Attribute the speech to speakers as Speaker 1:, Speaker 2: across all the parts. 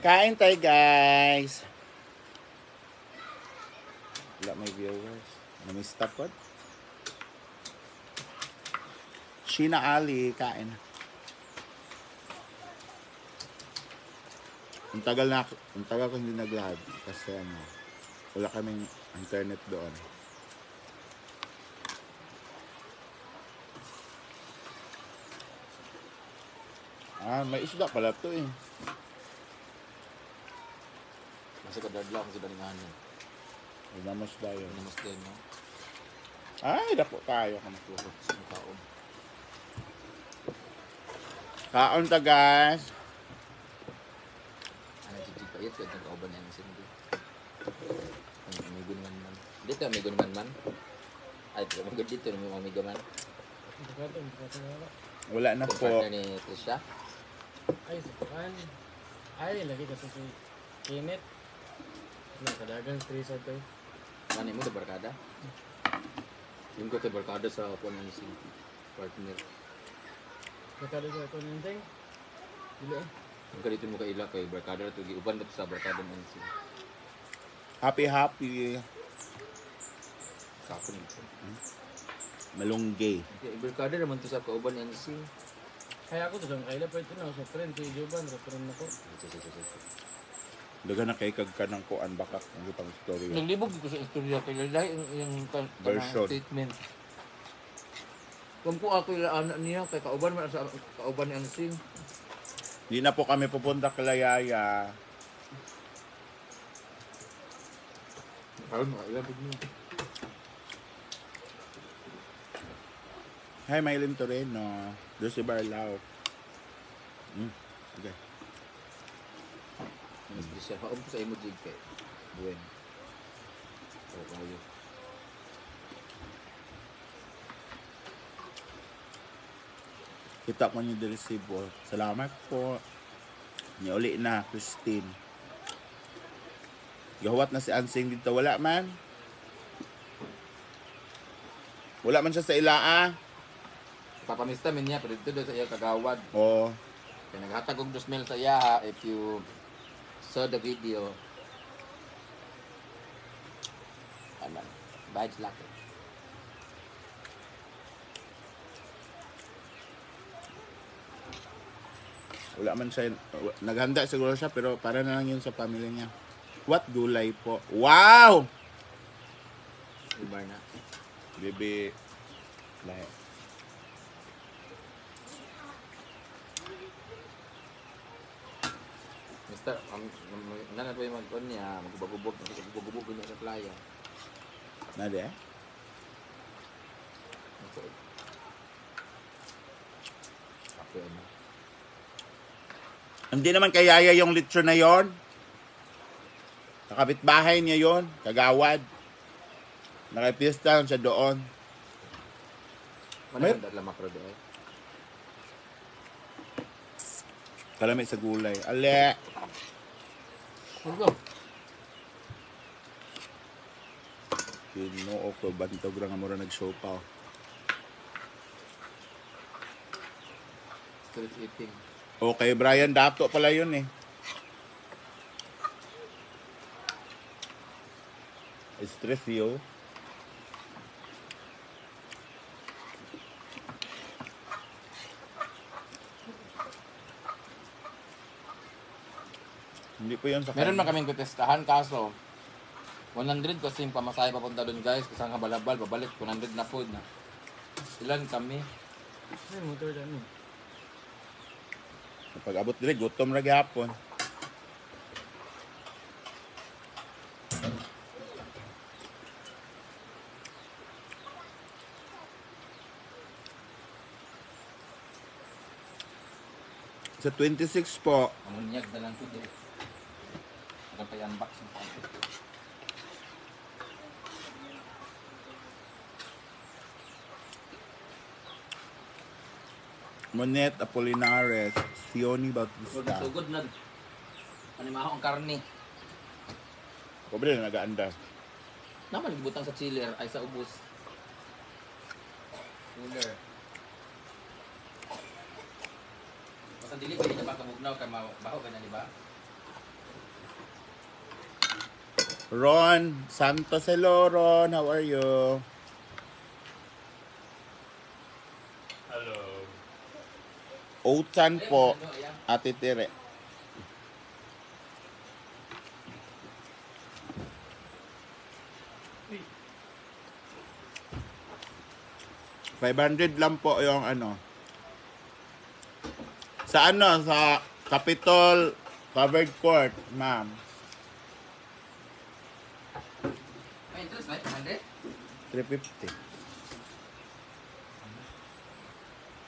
Speaker 1: Kain tayo, guys. Wala may viewers. Namista po. Sheena Ali, kain. Ang tagal ko hindi nag-live kasi wala kaming internet doon. May isda pala to eh.
Speaker 2: Masih kadadla ako sa dalingahan.
Speaker 1: Namos tayo.
Speaker 2: Namos din, no?
Speaker 1: Ay, dako tayo.
Speaker 2: Matulog sa kaon.
Speaker 1: Kaon ta, guys.
Speaker 2: Ano, jijig pa yun. Kaya kauban yan sindi. Amigo naman man. Dito, amigo naman man. Ay, pero magod dito. May amigo man.
Speaker 1: Wala na po.
Speaker 2: Partner ni Trisha.
Speaker 3: Ay, sapakan. Ay, lagi ka si Kenneth. Nakadagang stress ito.
Speaker 2: Ano mo, sa barkada? Yung ko kay barkada sa kuwan ng si partner.
Speaker 3: Nakada sa ito ninteng. Dili eh.
Speaker 2: Yung ka dito mo kaila kay barkada ito. Giuban na sa barkada ng si
Speaker 1: Happy.
Speaker 2: Kakon ito.
Speaker 1: Malunggay.
Speaker 2: Barkada naman to sa kauban ng si
Speaker 3: Kaya ako doon kaila pa ito na. So, friend, si Joban. Referon ako.
Speaker 1: Daga na kay kagka ng kuan baka ang pang story.
Speaker 2: Naglibog ko sa istorya kay dahil yung
Speaker 1: Version.
Speaker 2: statement. Kung po ako ilaan niya kay kauban man sa kauban ni Ansing.
Speaker 1: Hindi na po kami pupunta kay Yaya.
Speaker 2: Karon ilabog niyo.
Speaker 1: Hi, Mylene Toreno. Lucy Barlao. Okay.
Speaker 2: Mas siya pa sa imo jig kay Buen. O kayo.
Speaker 1: Kita ko niyo the resibo. Salamat po. Niuli na, Christine. Gahuwat na si Ansing dito. Wala man. Wala man siya sa ilaa.
Speaker 2: Papamista min niya pero dito sa iya kagawad.
Speaker 1: Oo.
Speaker 2: Kaya naghatag og 2,000 sa iya ha, if you saw the video. Aman. Badge lock.
Speaker 1: Wala man siya. Naghanda siguro siya pero para na lang yun sa pamilya niya. What gulay po? Wow!
Speaker 2: Ibar na.
Speaker 1: Bebe. Lahat.
Speaker 2: Mister, nana pa yung mag-on niya, magbagubog niya sa playa.
Speaker 1: Nade eh?
Speaker 2: Ako ano.
Speaker 1: Hindi naman kayaya yung lechon na yon. Nakabit bahay niya yon, kagawad. Nakipista lang siya doon.
Speaker 2: Ano yung dala makro doon?
Speaker 1: Kalamit sa gulay. Ale!
Speaker 2: Hugo.
Speaker 1: Ginoo ko, bantog ra nga mura nag-show pa.
Speaker 2: Street eating.
Speaker 1: Okay, Brian Dato pala yun eh. Stress yo. Hindi po yun sa
Speaker 2: Meron man kaming kutestahan kaso 100 kasi yung pamasahe papunta doon guys kasi ang balabal babalik 100 na food na. Ilan kami?
Speaker 3: Ay, motor dyan eh.
Speaker 1: Pag abot dire gutom ra gyapon. Sa 26 po,
Speaker 2: Amunyag na lang ko din. Agad pa yan box ng pangit.
Speaker 1: Monet Apolinares, Sioni Bautista.
Speaker 2: Sugod na. Animaho ang karne.
Speaker 1: Pobre na nagaanda.
Speaker 2: Naman gibutang sa chiller ay sa ubos. Cooler. Basta dili pa niya ba kabugnaw kay baho ganyan di ba?
Speaker 1: Ron Santos, hello Ron, how are you?
Speaker 4: Hello.
Speaker 1: Outsan po,
Speaker 2: Ano, ayan.
Speaker 1: Ate Tere. $500 lang po yung ano. Sa ano, sa Capitol Covered Court, ma'am.
Speaker 2: May interest ba? 100?
Speaker 1: 350.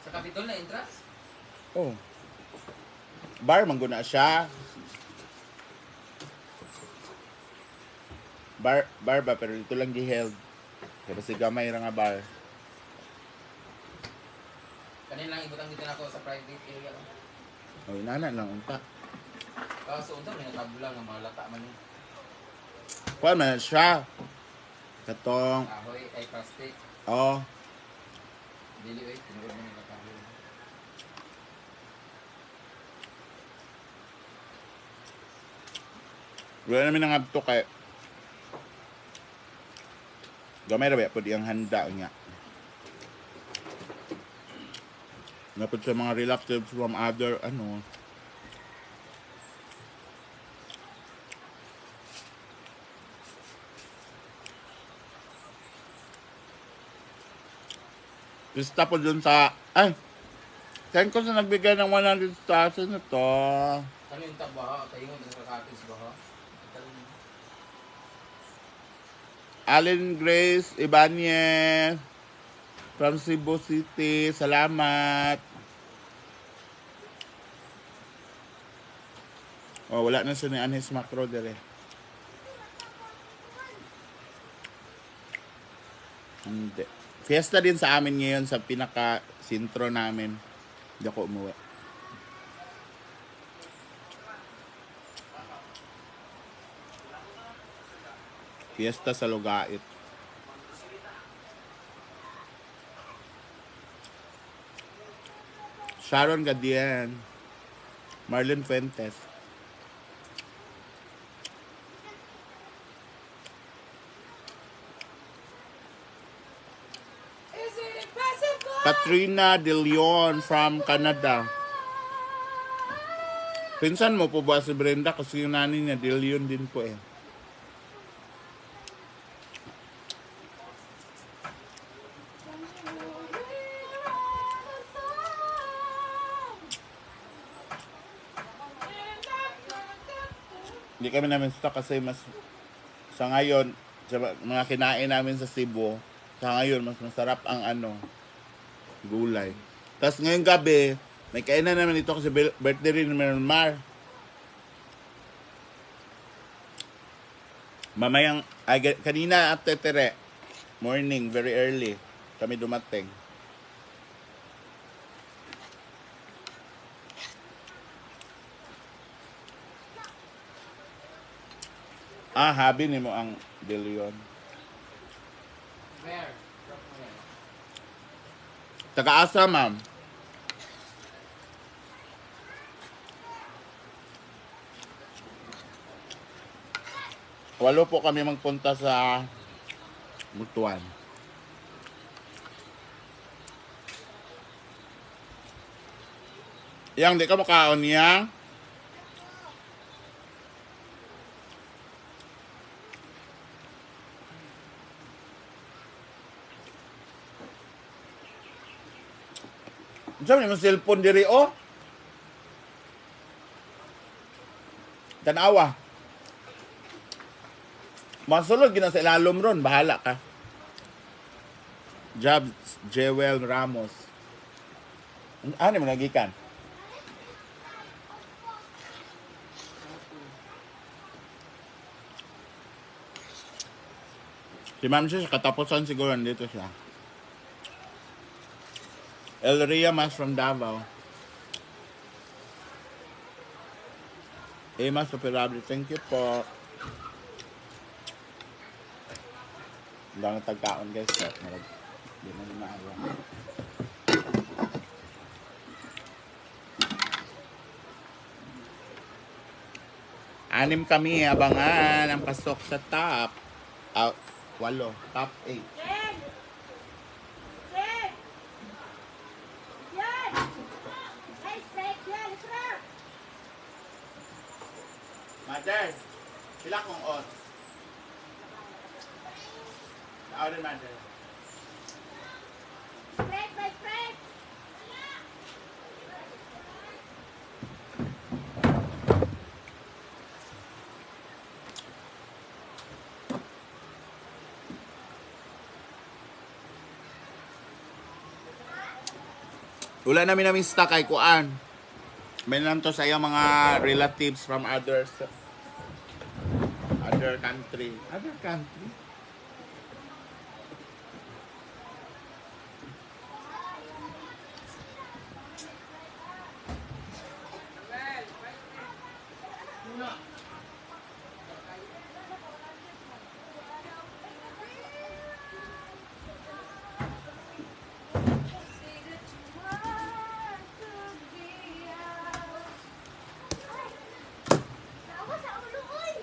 Speaker 2: Sa Capitol na interest?
Speaker 1: Oh. Bar, mangguna siya. Bar ba, pero dito lang gi-held. Kaya kasi gamay ra nga bar.
Speaker 2: Kanina lang ibutang dito na ako sa private area lang.
Speaker 1: Oh, inana lang, unta.
Speaker 2: Kaso unta may natabulang ng mga lata man yung
Speaker 1: Kuha man siya. Katong,
Speaker 2: kahoy ay plastic.
Speaker 1: oh,
Speaker 2: Dili wait, tinuro mo ng kahoy.
Speaker 1: wala namin ang abto kay gamay ra ba pud iyang handa niya. Napod sa mga relatives from other ano. Pista po dun sa ay thank ko sa nagbigay ng 100,000 na to.
Speaker 2: Ano yung tabaha? Tayo mo sa kakatis ba ha?
Speaker 1: Allen Grace Ibanez from Cebu City. Salamat. Oh, wala na siya ni Anis Macro dire. Hindi. Fiesta din sa amin ngayon sa pinaka-sintro namin. Hindi ako umuwi. Fiesta sa Lugait. Sharon Gadian. Marlon Fuentes. Katrina De Leon from Canada. Pinsan mo po ba si Brenda? Kasi yung nani niya De Leon din po eh. Hindi kami namin stock kasi mas sa ngayon sa mga kinain namin sa Cebu sa ngayon mas masarap ang ano gulay. Tapos ngayong gabi may kainan naman ito kasi birthday rin ni Mar. Mamayang kanina at tetere morning very early kami dumating. Habi ni mo ang De Leon.
Speaker 2: Where?
Speaker 1: Taga-asa, ma'am. Walo po kami magpunta sa Butuan. Yang di ka makaon yang. Diyan yung cellphone diri oh. Tanawa. Masulod gina sa ilalom ron, bahala ka. Jobs Jewel Ramos. Ano mo nagikan? Si Ma'am siya, katapusan siguro dito siya. El Riamas from Davao. Emma Superable, thank you po. Lang tagkaon guys, hindi na maawa. Anim kami, abangan ang pasok sa top. 8. Top 8.
Speaker 5: Jen! Jen! Jen! Hey, straight, Jen! Listen up!
Speaker 1: Mother, sila kong os. Order, mother.
Speaker 5: Straight, by straight!
Speaker 1: Wala namin stock kay Kuan. May lang to sa iyong mga relatives from other country. Other country?
Speaker 5: Naawa sa ulo, oy!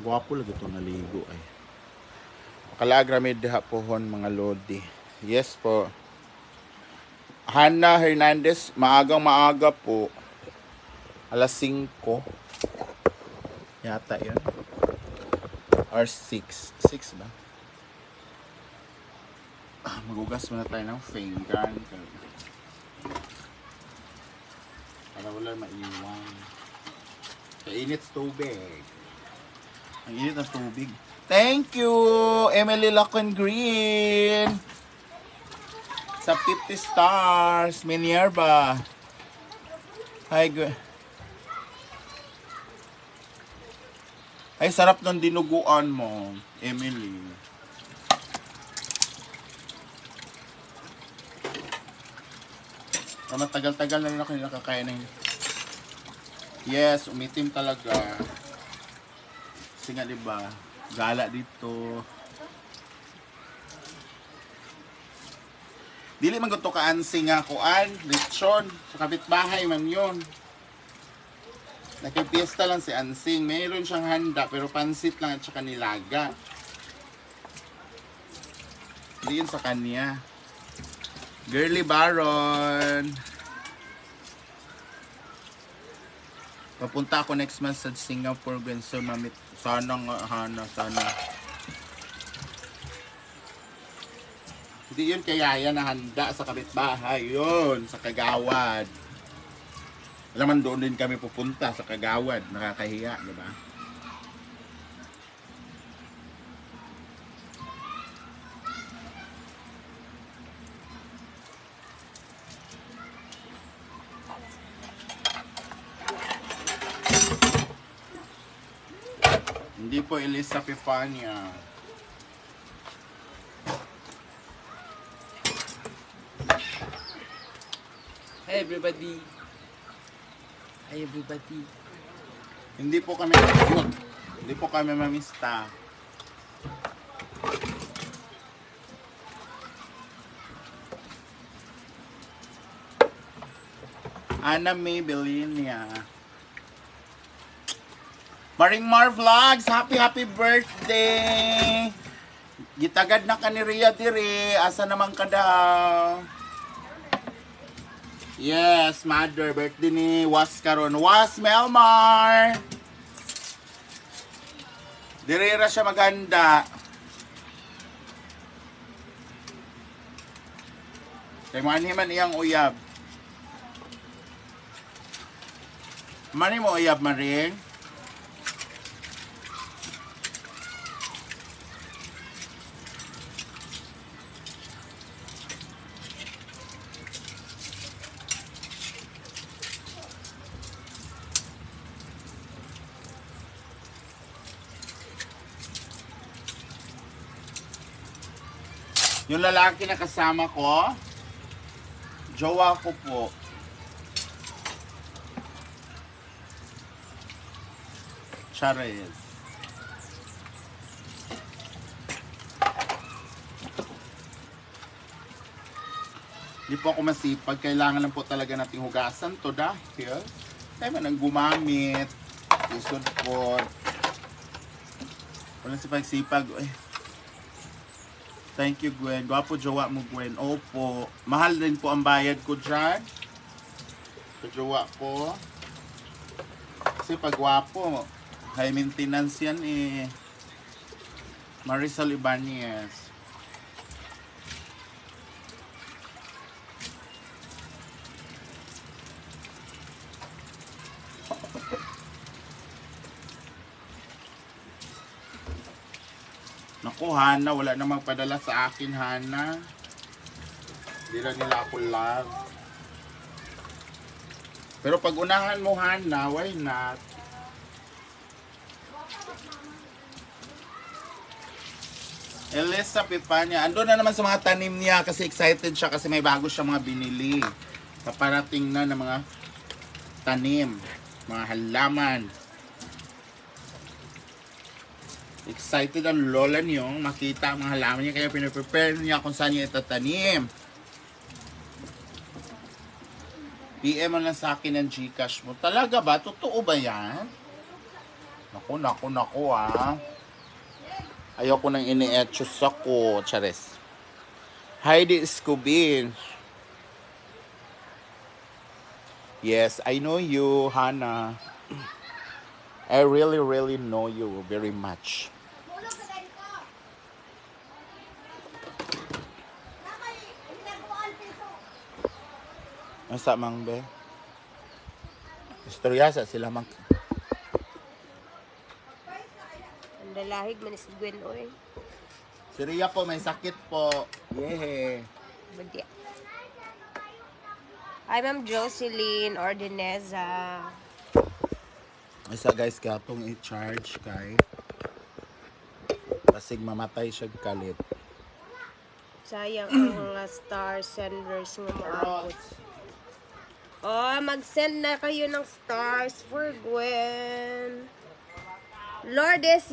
Speaker 1: Gwapo lagi ito naligo ay. Makalagramid diha pohon mga lodi. Yes po. Hannah Hernandez, maaga po. Alas 5. Yata yun. Or 6. 6 ba? Magugas muna tayo ng finger. Para wala maiwan. Kainit tubig. Ang init ng tubig. Thank you, Emily Lacon Green. Sa 50 stars, Minerva. Hi, ay, sarap ng dinuguan mo, Emily. Matagal-tagal na rin ako nakakain ng... Yes, umitim talaga. Kasi nga, diba, gala dito. Dili man gusto ka-ansing nga kuan, lechon, sa kapitbahay man yun. Nakipiesta lang si Ansing. Mayroon siyang handa, pero pansit lang at saka nilaga. Hindi yun sa kanya. Girly Baron. Papunta ako next month sa Singapore, Benso, mamit. Sana nga, Hana, sana. Hindi yun kaya yan na handa sa kapitbahay. Yun, sa Kagawad. Alam man doon din kami pupunta sa Kagawad. Nakakahiya, di ba? Hindi po Elisa Pifania.
Speaker 2: Hey everybody! Hi everybody!
Speaker 1: Hindi po kami Hindi po kami mamista. Ana May Belinia. Maring Mar Vlogs, happy birthday! Gitagad na ka ni Rhea diri, asa naman ka daw? Yes, mother, birthday ni Was karon. Was Melmar! Dirira siya maganda. Kay man iyang uyab. Mani mo uyab, Maring? Yung lalaki na kasama ko, jowa ko po. Chares. Hindi po ako masipag. Kailangan lang po talaga nating hugasan to dahil tayo man ang gumamit. Isod po. Walang sipag-sipag. Ay. Thank you, Gwen. Gwapo jowa mo, Gwen. Opo. Mahal din po ang bayad ko dyan. Sa jowa ko. Kasi pag gwapo, high maintenance yan eh. Marisol Ibanez. Naku, Hana, wala na magpadala sa akin, Hana. Hindi lang nila ako love. Pero pag unahan mo, Hana, why not? Elisa Pipanya, ando na naman sa mga tanim niya kasi excited siya kasi may bago siya mga binili. Paparating na ng mga tanim, mga halaman. Excited ang lola niyo makita ang mga halaman niya kaya pinaprepare niya kung saan niya itatanim. PM mo lang sa akin ng Gcash mo. Talaga ba? Totoo ba yan? Naku ah. Ayoko nang ini-etchos ako. Chares. Heidi Scubin. Yes, I know you, Hannah. I really know you very much.
Speaker 5: Tulog ka ganito. Nakay, ginagawa ang piso.
Speaker 1: Asa mang be? Istoryasa sila mang.
Speaker 6: Ang dalahig man is Gwen oy.
Speaker 1: Si Ria po may sakit po. Yehe.
Speaker 6: Badya. Hi, Ma'am Jocelyn Ordineza.
Speaker 1: Isa guys, kaya itong i-charge kay kasig mamatay siya kalit.
Speaker 6: Sayang ang mga star senders nga maabot. Oh, mag-send na kayo ng stars for Gwen. Lourdes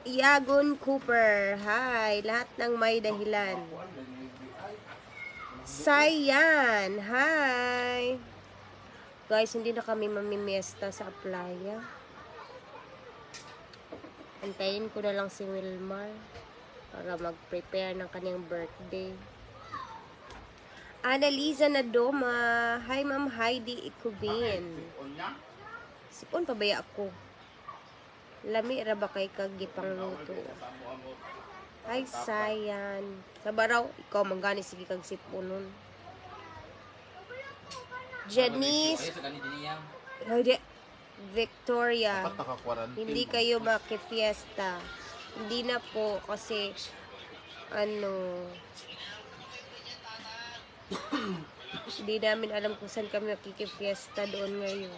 Speaker 6: Yagun Cooper. Hi, lahat ng may dahilan. Sayan. Hi. Guys, hindi na kami mamimiesta sa playa. Antayin ko na lang si Wilmar para mag-prepare ng kanyang birthday. Annalisa Nadoma. Hi, Ma'am Heidi Ikubin. Sipon pa baya ako? Lami ra ba kay kagipang luto? Hi, Sayan. Sa baraw, ikaw manggani sige kag siponon. Janice. Hindi. Victoria.
Speaker 1: Dapat naka-quarantine.
Speaker 6: Hindi kayo makifiesta. Hindi na po kasi hindi namin alam kung saan kami makikifiesta doon ngayon.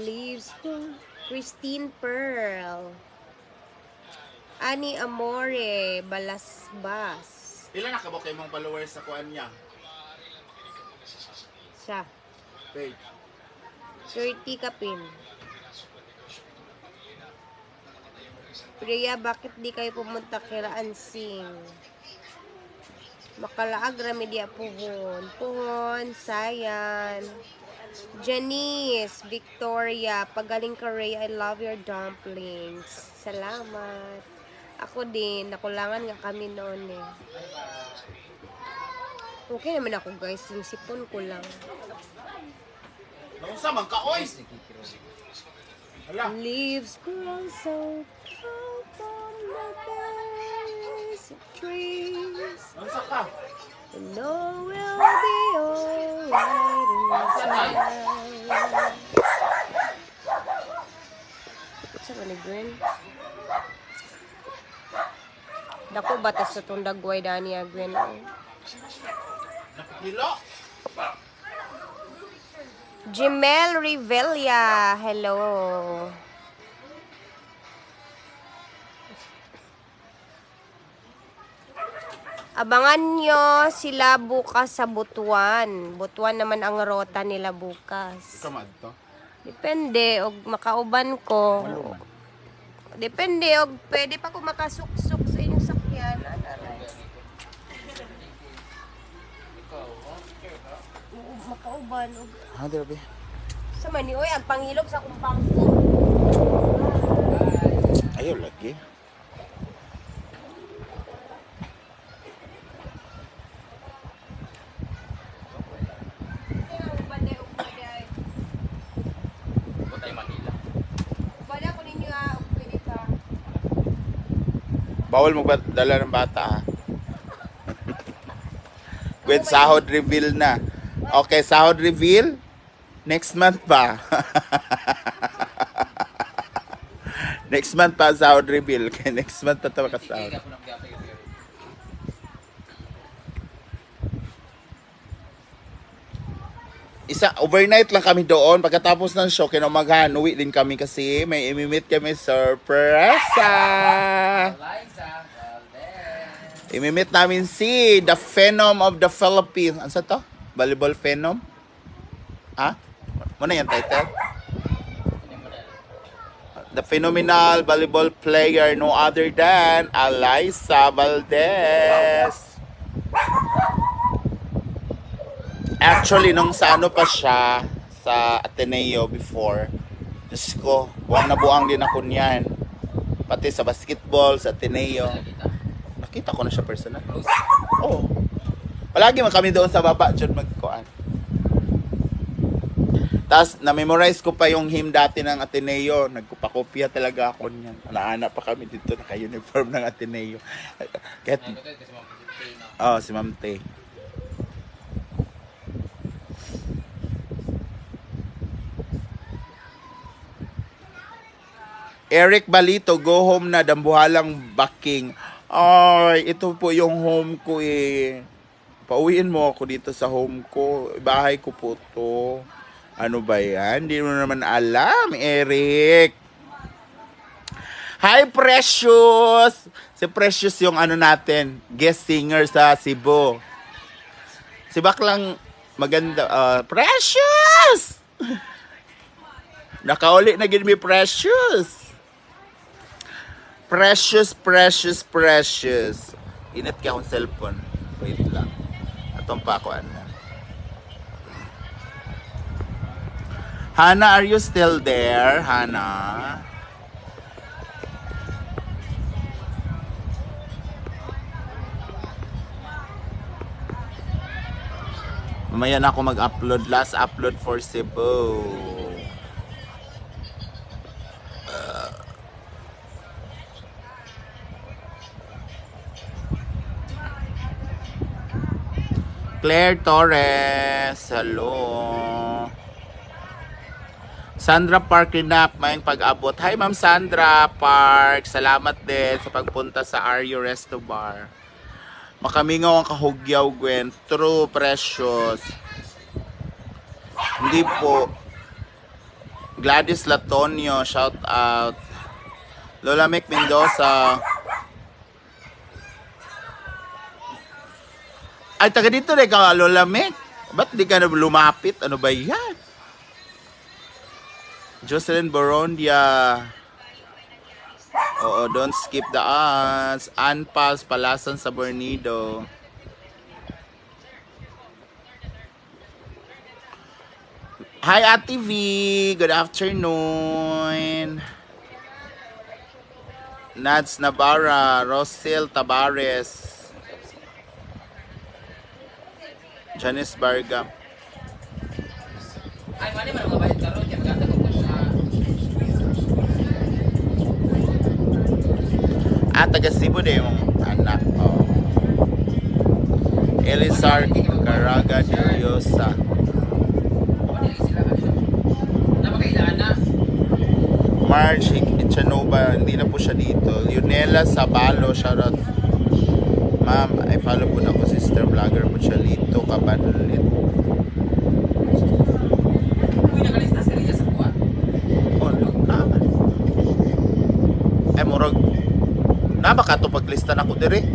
Speaker 6: Leaves po. Christine Pearl. Ani Amore. Balasbas.
Speaker 1: Ilan nakabok kayo mong followers sa kuan niya?
Speaker 6: Siya.
Speaker 1: Page.
Speaker 6: 30 kapin. Priya, bakit di kayo pumunta kila Ansing? Makalaag rami dia puhon. Puhon, Sayan. Janice, Victoria, pagaling ka Ray, I love your dumplings. Salamat. Ako din, nakulangan nga kami noon eh. Okay naman ako guys, yung sipon ko lang.
Speaker 1: Naunsa man ka, oy! Hala.
Speaker 6: Leaves grow so tall from the base of trees.
Speaker 1: Naunsa ka?
Speaker 6: And all will be alright in time. Saan ka ni Gwen? Dako batas sa itong dagway dani Gwen.
Speaker 1: Nakikilo?
Speaker 6: Jimel Revilla, hello. Abangan nyo sila bukas sa Butuan. Butuan naman ang rota nila bukas.
Speaker 1: Ikaw to.
Speaker 6: Depende, og makauban ko.
Speaker 1: Walo man.
Speaker 6: Depende, og pwede pa ko makasuksok sa inyong sakyan. Oo, makauban. Og
Speaker 1: Ha, grabe.
Speaker 6: sa manioy, ang pangilog sa kumpangko.
Speaker 1: Ayaw lagi.
Speaker 2: Butay Manila.
Speaker 6: Bala ko ninyo og pwede ka.
Speaker 1: Bawal magdala ng bata ha. With sahod reveal na. Okay, sahod reveal. Next month pa. Next month pa sahod reveal. Okay, next month pa ito makasahod. Overnight lang kami doon. Pagkatapos ng show, kinamaghan, uwi din kami kasi may imimit kami surpresa. Imimit namin si The Phenom of the Philippines. Ano sa to? Volleyball Phenom? Ha? Muna yung title? The phenomenal volleyball player, no other than Alyssa Valdez. Actually, nung sa ano pa siya, sa Ateneo before, Diyos ko, buwang na buwang din ako niyan. Pati sa basketball, sa Ateneo. Nakita ko na siya personal. Oo. Palagi man kami doon sa baba, dyan magkuhan. Tapos, na-memorize ko pa yung hymn dati ng Ateneo. Nagkupakopya talaga ako niyan. Alaana pa kami dito, naka-uniform ng Ateneo. Kahit, si Ma'am Tay. Eric Balito, go home na, dambuhalang baking. Ay, ito po yung home ko eh. Pauwiin mo ako dito sa home ko. Bahay ko po to. Ano ba yan? Hindi mo naman alam, Eric. Hi, Precious! Si Precious yung ano natin, guest singer sa Cebu. Si Baklang maganda. Precious! Nakauli na gid mi Precious. Precious, precious, precious. Init ka akong cellphone. Wait lang. Atong pa ako, ano. Hana, are you still there? Hana? Mamaya na ako mag-upload. Last upload for Cebu. Claire Torres, hello. Sandra Park Rinap, may pag-abot. Hi Ma'am Sandra Park, salamat din sa pagpunta sa RU Resto Bar. Makamingaw ang kahugyaw, Gwen. True, Precious. Hindi po. Gladys Latonio, shout out. Lola Mick Mendoza. Ay, taga dito na ka, Lola Mick. Ba't di ka na lumapit? Ano ba yan? Jocelyn Borondia. Oo, don't skip the ads. Anpas, Palasan sa Bornido. Hi, Ate V. Good afternoon. Nads Navarra, Rosel Tabares. Janice Barga.
Speaker 2: Ay, mali man ang mabayad ka ron. Kaya maganda ko siya.
Speaker 1: Taga Cebu din yung anak. Oh. Elizar Caraga de Riosa.
Speaker 2: Madali sila ka siya. Napakailaan na.
Speaker 1: Marge Ichanova, hindi na po siya dito. Leonela Sabalo, shoutout. Ma'am, ay follow po na ako, sister vlogger po siya dito, Kabanlit.
Speaker 2: Uy, nakalista si Rita sa kuwan.
Speaker 1: Oh, naman. Ay, murag. Nabaka ito paglista na ko dire.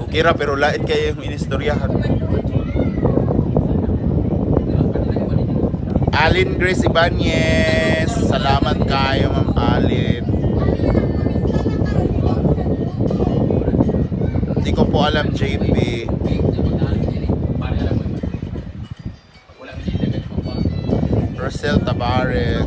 Speaker 1: Okay ra, pero lait kayo yung inistoryahan. Alin Grace Ibanez. Salamat kayo, Ma'am Alin. Hindi ko po alam, JP. Rosel Tabaret.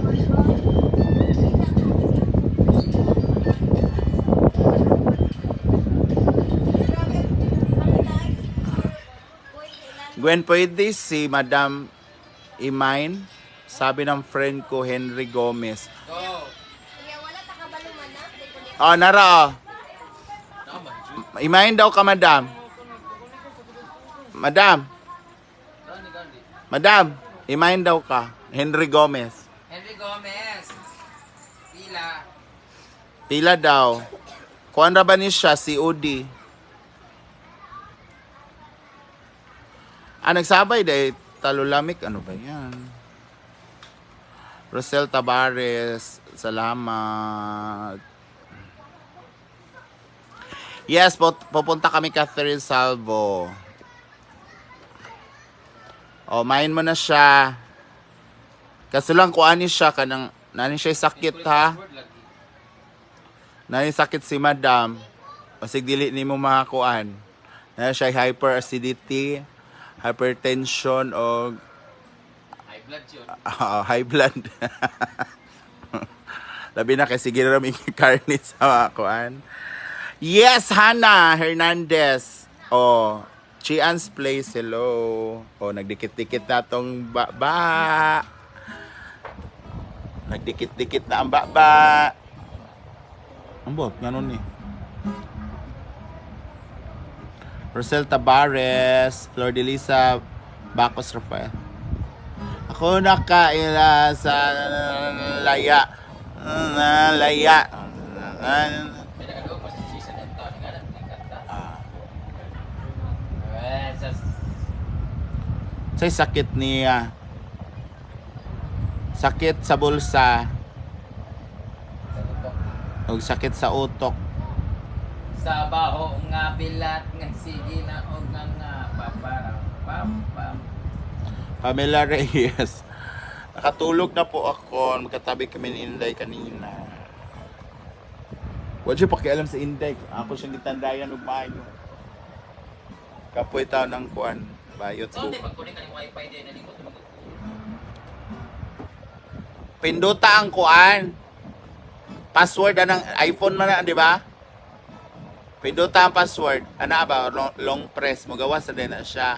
Speaker 1: Gwen, pwede si Madam Imain? Sabi ng friend ko, Henry Gomez.
Speaker 5: Kaya wala takabaluman na.
Speaker 1: Oh, nara oh. Imain daw ka, Madam. Madam. Madam, imain daw ka. Henry Gomez.
Speaker 2: Henry Gomez. Pila.
Speaker 1: Pila daw. Kuan ra ba ni siya, si Udi? Nagsabay dahil talulamik. Ano ba yan? Rosel Tabares. Salamat. Yes, pupunta kami Catherine Salvo. O, main mo na siya. Kaso lang kung ani siya, kanang, nani siya sakit ha. Nani sakit si Madam. Masig dili ni mo makakuan. Nani siya hyperacidity, hypertension, o
Speaker 2: High blood yun.
Speaker 1: high blood. Labi na kasi ginaming karne sa kuan. Yes, Hannah Hernandez. Oh, Chian's Place, hello. Oh, nagdikit-dikit na tong baba. Nagdikit-dikit na ang baba. Ang bot, ganun eh. Rosel Tabares, Flor de Lisa, Bacos Rafael. Ako nakaila sa laya. Laya. Say sakit niya. Sakit sa bulsa. O sakit sa utok.
Speaker 2: Sa baho nga bilat nga sige na og nga paparang pam pam.
Speaker 1: Pamela Reyes. Nakatulog na po ako. Magkatabi kami ni Inday kanina. Huwag siya pakialam sa Inday. Ako siyang gitandayan ng mayo. Kapoy tao ng kuan. Bayot
Speaker 2: So,
Speaker 1: po.
Speaker 2: di magkunin ka ng wifi din. Nalikot mo.
Speaker 1: Pinduta ang kuan. Password ng iPhone man na, di ba? Pinduta ang password. Ano ba? Long press. Magawa sa din na siya.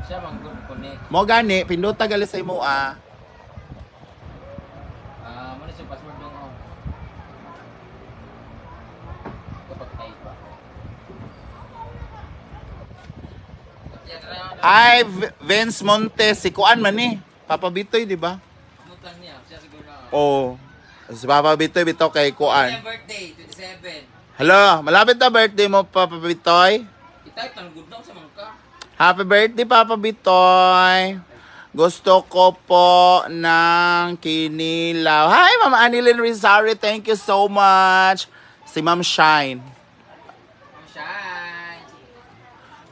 Speaker 2: Siya mag-connect.
Speaker 1: Mo gani, pinduta gali sa imo ah.
Speaker 2: Muna siya password nung kapag type pa.
Speaker 1: Ay, Vince Montes. Si kuan man eh. Papa Bitoy, di ba?
Speaker 2: Mutan niya. Siya siguro na.
Speaker 1: Oo. Si Papa Bitoy, bitaw kay kuan.
Speaker 2: Happy birthday, 27.
Speaker 1: Hello, malapit na birthday mo, Papa Bitoy.
Speaker 2: Itype ang good na sa mangka.
Speaker 1: Happy birthday, Papa Bitoy. Gusto ko po ng kinilaw. Hi, Ma'am Anilyn Rizari. Thank you so much. Si Ma'am Shine.
Speaker 2: Shine.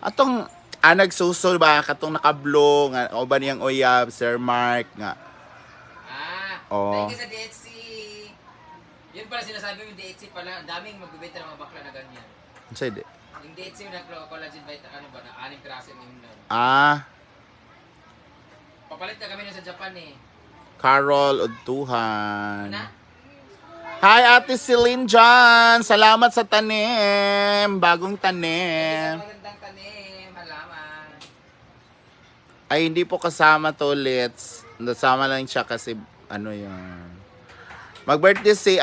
Speaker 1: Atong nagsusol ba? Katong nakablo. Nga, o ba niyang uyab, Sir Mark. Nga. Oh.
Speaker 2: Thank you sa DHC. Yun pala sinasabi mo, DHC pala. Ang daming magbibenta ng mga bakla na ganyan.
Speaker 1: Sige.
Speaker 2: Yung DHC yung collagen vitamin, ano ba, na 6 piraso yung nun. Papalit na kami nun sa Japan eh.
Speaker 1: Carol Udtuhan.
Speaker 2: Ano?
Speaker 1: Hi, Ate Celine John. Salamat sa tanim. Bagong tanim.
Speaker 2: Magandang tanim, halaman.
Speaker 1: Ay, hindi po kasama to, Litz. Nasama lang siya kasi, ano yun. Mag-birthday si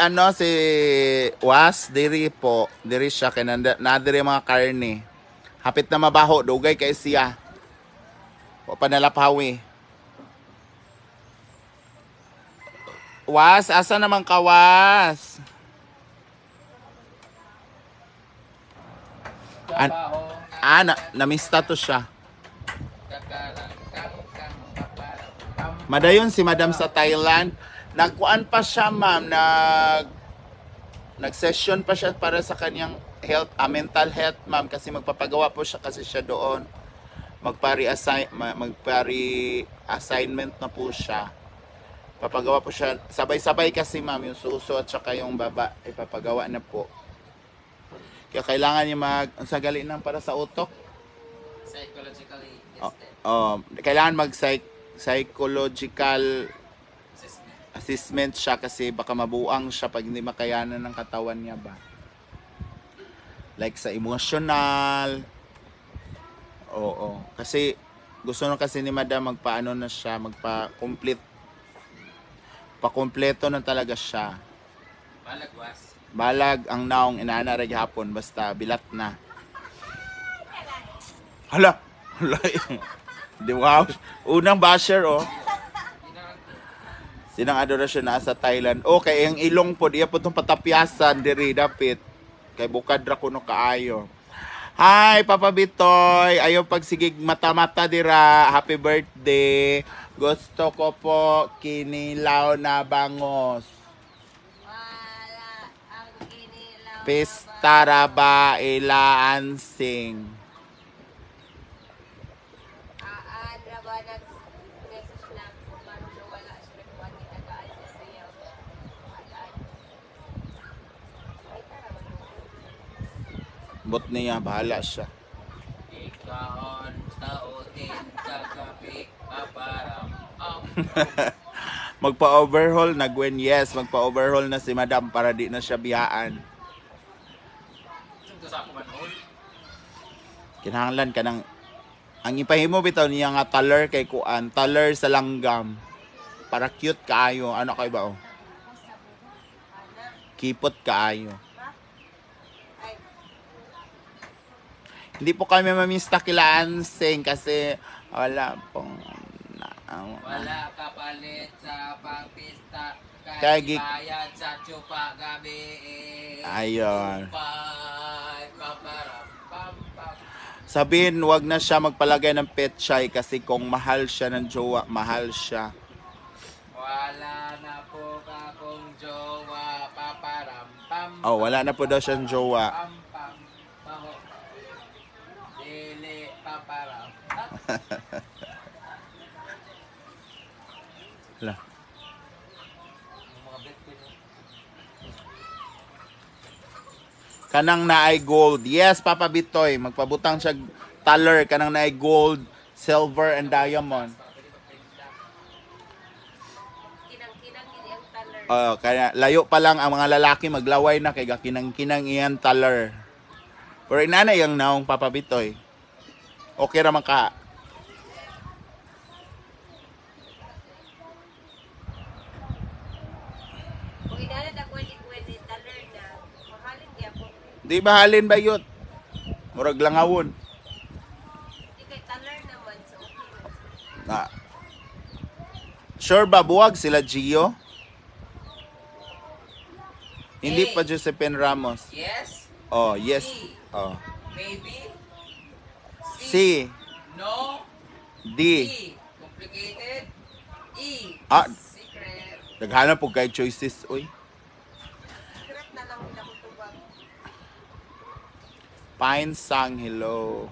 Speaker 1: Was, diri po. Diri siya, kaya nadiri mga karne. Hapit na mabaho, dugay kay siya. O panalapawi. Was, asa naman ka, Was? Namista to siya. Madayon si Madam sa Thailand. Nagkuan pa siya, ma'am. nag-session pa siya para sa kanyang health, mental health, ma'am, kasi magpapagawa po siya kasi siya doon. Magpari-assignment na po siya. Papagawa po siya. Sabay-sabay kasi, ma'am, yung suso at saka yung baba, ipapagawa na po. Kaya kailangan niya ang sagali ng para sa utok.
Speaker 2: Psychologically
Speaker 1: Kailangan psychological assessment siya kasi baka mabuang siya pag hindi makayanan ng katawan niya ba. Like sa emotional. Oo. Kasi gusto na kasi ni Madam magpaano na siya, magpa-complete. Pa-kompleto na talaga siya.
Speaker 2: Balagwas.
Speaker 1: Balag ang naong inanarag hapon basta bilat na. Hala. Di wow. Unang basher Sinang adorasyon na sa Thailand. Okay, ang ilong po diya po itong patapyasan diri dapit. Kay bukad ra kuno kaayo. Hi, Papa Bitoy. Ayaw pagsigig mata-mata dira. Happy birthday. Gusto ko po kinilaw na bangos.
Speaker 5: Wala ang kinilaw.
Speaker 1: Pistara ba ilaansing?
Speaker 5: Ano ba nag-message na marunong wala siya nagkuhan ni tagaan niya siya.
Speaker 1: Bot niya, bahala siya.
Speaker 2: Ikaon tautin kagabi kaparam.
Speaker 1: Magpa-overhaul na Gwen, yes. Magpa-overhaul na si Madam para di na siya biyaan.
Speaker 2: Ito sa ako man all.
Speaker 1: Kinahanglan ka ng... Ang ipahimo bitaw niya nga taller kay kuan. Taller sa langgam. Para cute kaayo. Ano kayo ba Kipot kaayo. Hindi po kami mamista kila Ansing kasi wala pong...
Speaker 2: Wala kapalit sa pangpista.
Speaker 1: Kagi-
Speaker 2: Bayad sa tsupa gabi.
Speaker 1: Ayun.
Speaker 2: Paparam. Pam pam.
Speaker 1: Sabihin, wag na siya magpalagay ng petchay kasi kung mahal siya ng jowa, mahal siya.
Speaker 2: Wala na po akong jowa. Paparam. Pam.
Speaker 1: Oh, wala na po daw siyang jowa.
Speaker 2: Pam pam. Paho. Dili paparam.
Speaker 1: Hala.
Speaker 2: Mga Bitcoin.
Speaker 1: Kanang naay gold. Yes, Papa Bitoy. Magpabutang siya taller. Kanang naay gold, silver, and diamond.
Speaker 5: Kinang-kinang hindi ang taler.
Speaker 1: Kaya layo pa lang ang mga lalaki maglaway na kay gakinang-kinang iyan taller. Pero inana yung naong Papa Bitoy. Okay raman ka.
Speaker 5: Kung inanad ako ni taler na, mahalin di ako.
Speaker 1: Di mahalin ba yun? Murag langawon.
Speaker 5: Hindi kay taler naman, so okay.
Speaker 1: Na. Sure ba buwag sila Gio? Hindi pa Josephine Ramos.
Speaker 2: Yes.
Speaker 1: Oh, yes.
Speaker 2: E.
Speaker 1: Oh.
Speaker 2: Maybe.
Speaker 1: C.
Speaker 2: No.
Speaker 1: D.
Speaker 2: E. Complicated. E.
Speaker 1: Ah.
Speaker 2: Secret.
Speaker 1: Naghanap po kay choices, oy.
Speaker 5: Secret na lang nila ko tubag.
Speaker 1: Pine Sang, hello.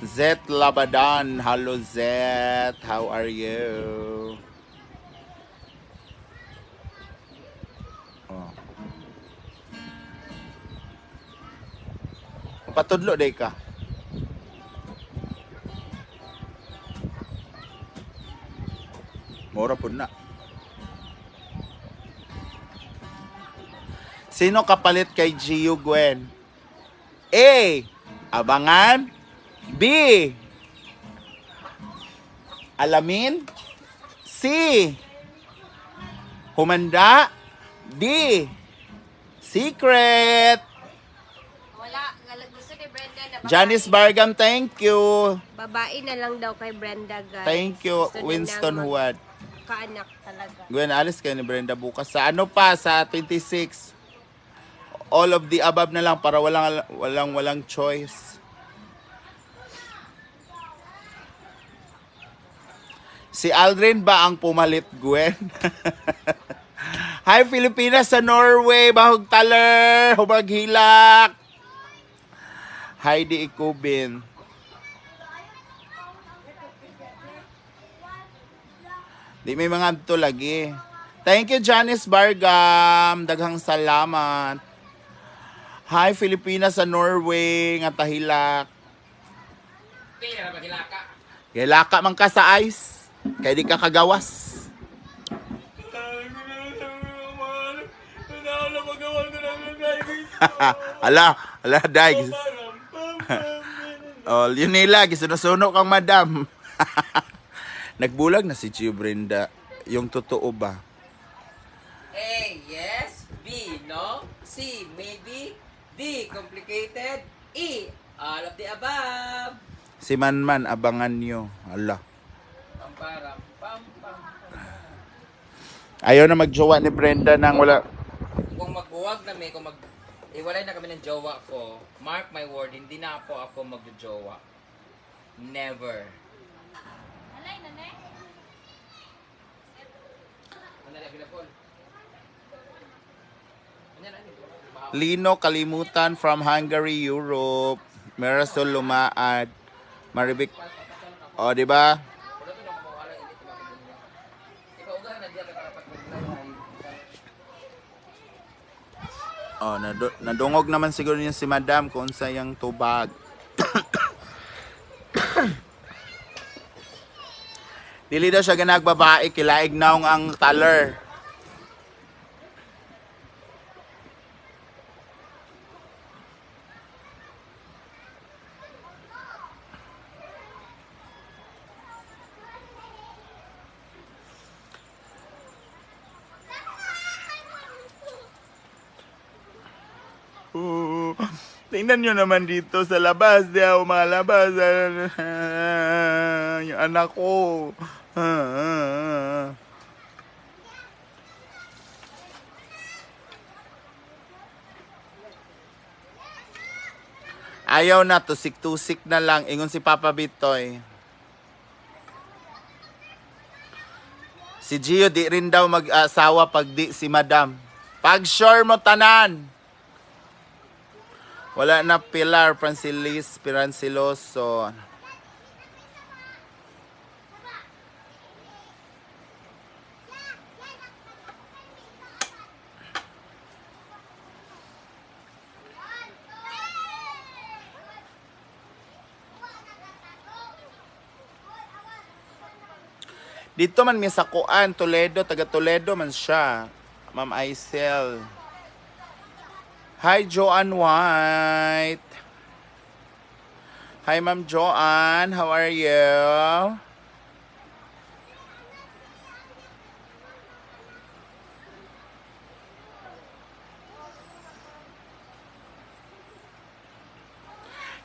Speaker 1: Zet Labadan, hello Zet, how are you? Oh. Patudlo day ka. Mura po na. Sino kapalit kay Gio Gwen? A. Abangan. B. Alamin. C. Humanda. D. Secret.
Speaker 5: Wala, gusto ni Brenda na babae.
Speaker 1: Janice Bargam, thank you.
Speaker 6: Babae na lang daw kay Brenda, guys.
Speaker 1: Thank you,
Speaker 6: Gusto
Speaker 1: Winston
Speaker 6: nilang
Speaker 1: Huwad.
Speaker 6: Kaanak talaga.
Speaker 1: Gwen, alis kayo ni Brenda bukas. Sa ano pa? Sa 26. All of the above na lang para walang choice. Si Aldrin ba ang pumalit, Gwen? Hi, Pilipinas sa Norway. Bahog taler. Hubag hilak. Heidi Ikubin. Di may mga abto lagi. Thank you, Janice Bargam. Daghang salamat. Hi, Pilipinas sa Norway. Nga tahilak.
Speaker 2: Pila na magilaka.
Speaker 1: Hilaka man ka sa ice. Kaya di ka kagawas. ala, day. Oh, yun nila, gisuno-suno kang madam. Nagbulag na si Gio Brenda. Yung totoo ba?
Speaker 7: A, yes. B, no. C, maybe. D, complicated. E, all of the above.
Speaker 1: Si Manman, abangan nyo. Ala.
Speaker 7: Pamparam, pam, pam.
Speaker 1: Ayaw na magjowa ni Brenda nang wala.
Speaker 7: Kung magbuwag na may, kung iwalay na kami ng jowa ko, mark my word, hindi na ako magjojowa. Never.
Speaker 1: Lino Kalimutan from Hungary, Europe. Marisol Lumaad. Maribik. O, di ba? Oh, nadungog naman siguro niya si Madam kung sayang tubag. Dili daw siya ganagbabae, kilaig naong ang taler. Tingnan nyo naman dito sa labas. Di ako malabas. Yung anak ko. Ayaw na, tusik-tusik na lang. Ingon si Papa Bitoy. Si Gio di rin daw mag-asawa pag di si Madam. Pag sure mo tanan. Wala na Pilar Francilis Piranciloso. Dito man may sakuan, Toledo, taga Toledo man siya. Ma'am Aisel. Hi, Joanne White. Hi, Ma'am Joanne. How are you?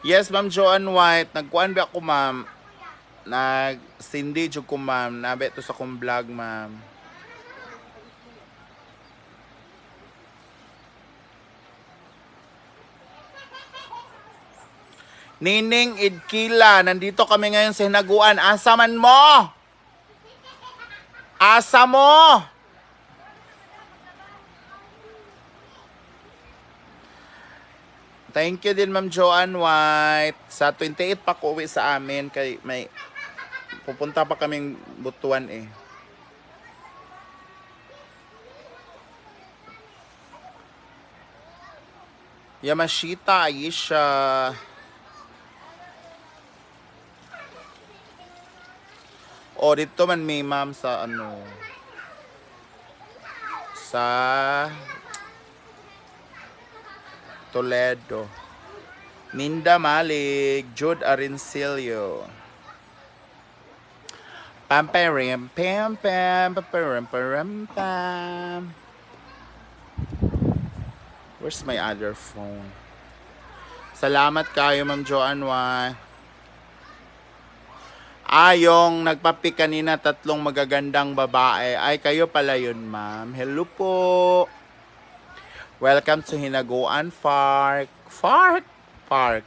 Speaker 1: Yes, Ma'am Joanne White. Nagkuhan ba ako, ma'am? Nag-sindi ko, ma'am. Nabi ito sa kong vlog, ma'am. Nining Idkila, nandito kami ngayon sa Hinaguan. Asa man mo? Asa mo? Thank you din, Ma'am Joanne White. Sa 28 pa ko uwi sa amin. Kay may pupunta pa kaming Butuan eh. Yamashita Aisha. O, dito man may ma'am sa ano. Sa Toledo. Minda Malig, Jude Arincilio. Pam pam pam pam pam pam pam. Where's my other phone? Salamat kayo, Ma'am Joanne White. Yung nagpapi kanina, 3 magagandang babae. Ay, kayo pala yun, ma'am. Hello po. Welcome to Hinaguan Park. Park.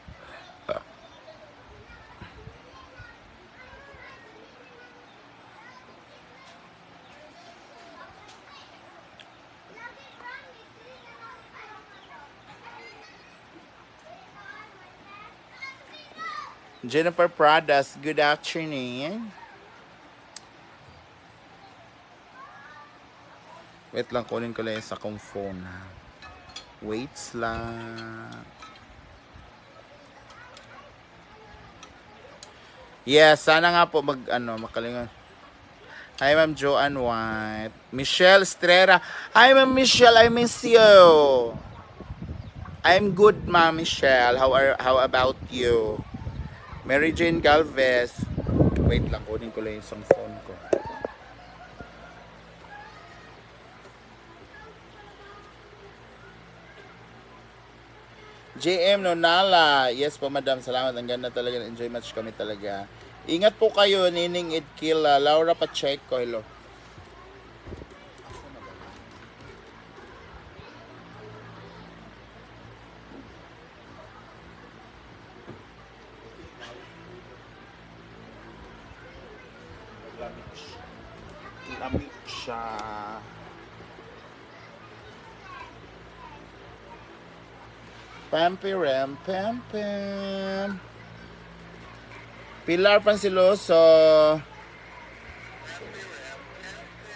Speaker 1: Jennifer Pradas, good afternoon. Wait lang, kunin ko lang sa akong phone. Waits lang. Yes, sana nga po makalingon. Hi, Ma'am Joanne White. Michelle Estrera. Hi, Ma'am Michelle, I miss you. I'm good, Ma'am Michelle. How about you? Mary Jane Galvez. Wait lang, kunin ko lang yung isang phone ko. JM Nonala. Yes po, madam. Salamat. Ang ganda talaga. Enjoy much kami talaga. Ingat po kayo, Nining Idkila. Laura Pacheco. Hello. Lamig siya. Pampirem, pampim. Pilar Panciloso.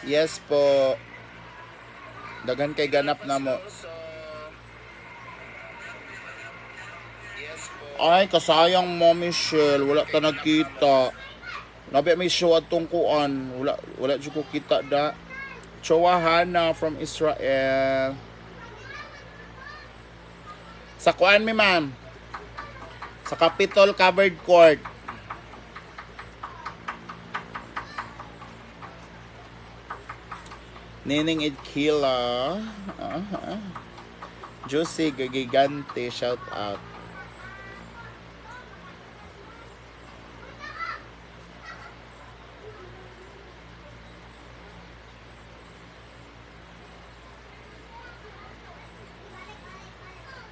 Speaker 1: Yes po. Dagan kay ganap na mo. Ay, kasayang mo, Michelle. Wala ta nagkita. Nabi may show at tungkuan. Wala dyan ko kita da. Chowahana from Israel. Sa kuan mi, ma'am. Sa Capitol Covered Court. Nining Idkila. Juicy Gigante, shout out.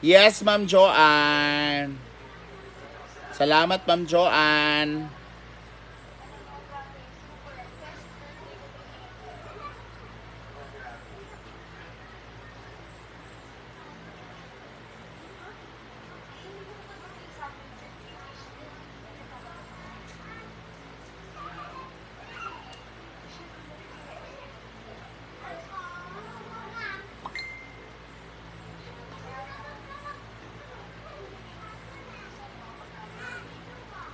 Speaker 1: Yes, Ma'am Joanne. Salamat, Ma'am Joanne.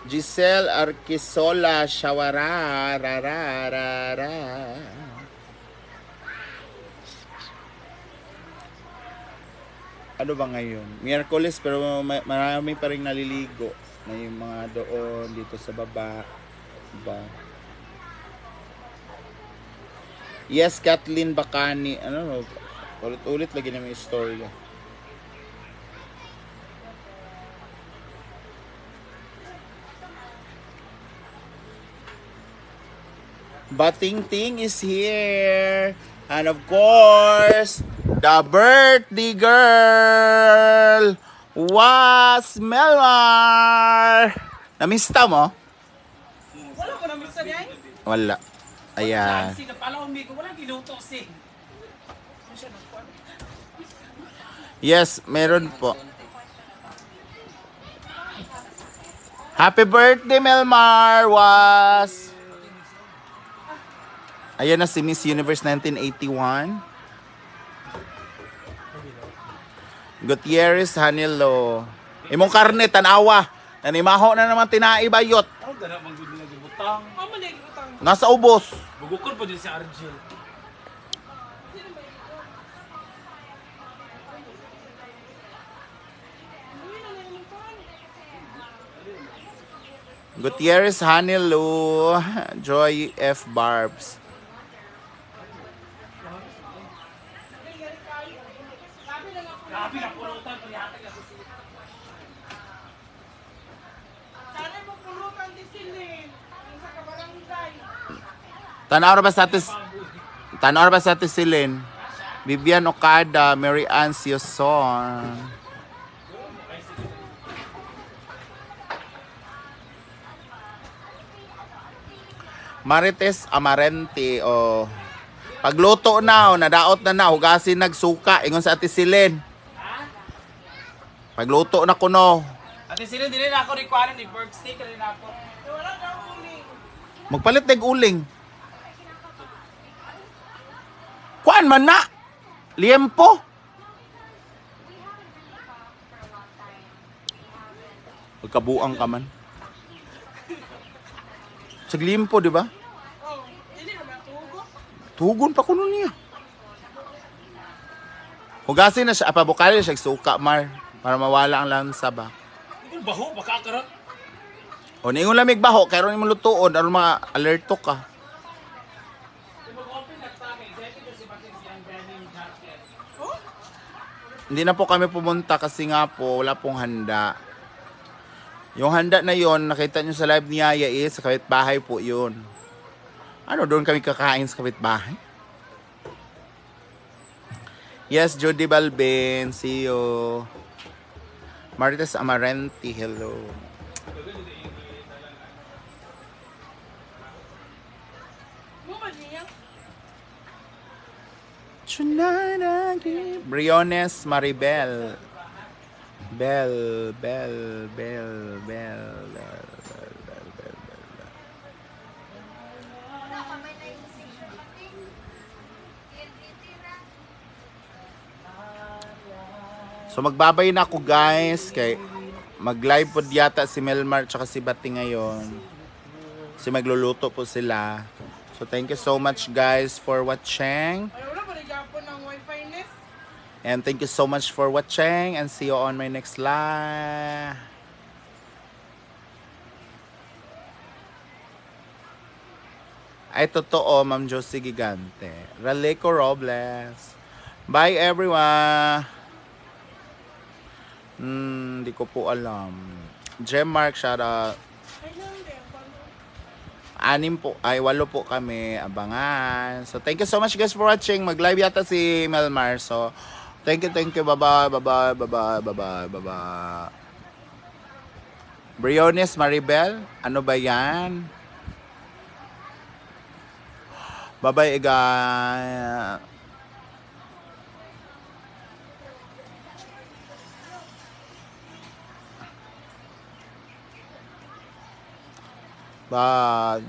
Speaker 1: Giselle Arquisola Shawara rararara. Ano ba ngayon? Miyerkules pero marami pa rin naliligo. May mga doon dito sa baba. Diba? Yes, Kathleen Bacani. Ano, ulit-ulit lagi na may story. Batingting is here. And of course, the birthday girl was Melmar. Namista mo?
Speaker 3: Wala ko namin sa niya.
Speaker 1: Wala. Ayan.
Speaker 3: Kasi napalaw mi ko wala giluto si.
Speaker 1: Yes, meron po. Happy birthday, Melmar was... Ayan na si Miss Universe 1981. Gutierrez Hanilo. Imong karne, tanawa. Nanimaho na naman tinaibayot.
Speaker 3: Ako gana man gud nila gibutang. Mali gibutang.
Speaker 1: Nasa ubos.
Speaker 3: Bugukon pa din si Argel.
Speaker 1: Gutierrez Hanilo. Joy F. Barbs.
Speaker 3: Grabe na pulutan pa yata ka si. Sana mo pulutan di silin. Ang sa kabarangay.
Speaker 1: Tanaw ba sa atin silin? Vivian Okada, Mary Ann Sioson. Marites Amarente, oh. Pagluto na, oh, nadaot na, hugasin nagsuka, ingon sa atin silin. Pagluto na kuno.
Speaker 7: Ate sila din na ako ni Kuanan ni Berg steak rin ako.
Speaker 3: Wala daw uling.
Speaker 1: Magpalit ng uling. Kuan man na. Liempo. Pagkabuang ka man. Sa liempo, di ba?
Speaker 3: Oh, hindi naman tugo.
Speaker 1: Tugon pa kuno niya. Hugasin na siya. Pabukali siya suka, Mar. Para mawala ang lansa ba.
Speaker 7: Ito baho, baka karon.
Speaker 1: O, niingon lamig baho. Kaya rin mo lutuon. Aron mga alerto ka. Hindi na po kami pumunta kasi nga po, wala pong handa. Yung handa na yon nakita nyo sa live ni Yaya sa kapitbahay po yun. Ano, doon kami kakain sa kapitbahay? Yes, Judy Balbin, see you. Marites Amarenti, hello.
Speaker 3: Mo ba niya?
Speaker 1: Briones Maribel. Bell, bell, bell, bell, bell, bell, bell, bell, bell. So magbabay na ako guys kay mag-live po yata si Melmar tsaka si Bati ngayon. Kasi magluluto po sila. So thank you so much guys for watching.
Speaker 3: Ay, wala ba nagyapon ng wifi nest?
Speaker 1: And thank you so much for watching and see you on my next live. Ay, totoo, Ma'am Josie Gigante. Raleco Robles. Bye, everyone. Di ko po alam. Gem Mark, shout out.
Speaker 3: Ay, lang din.
Speaker 1: 6 po, ay 8 po kami. Abangan. So, thank you so much guys for watching. Mag-live yata si Melmar. So, thank you. Bye-bye, bye-bye, bye-bye, bye-bye, bye-bye. Briones Maribel, ano ba yan? Bye-bye, guys. Bye.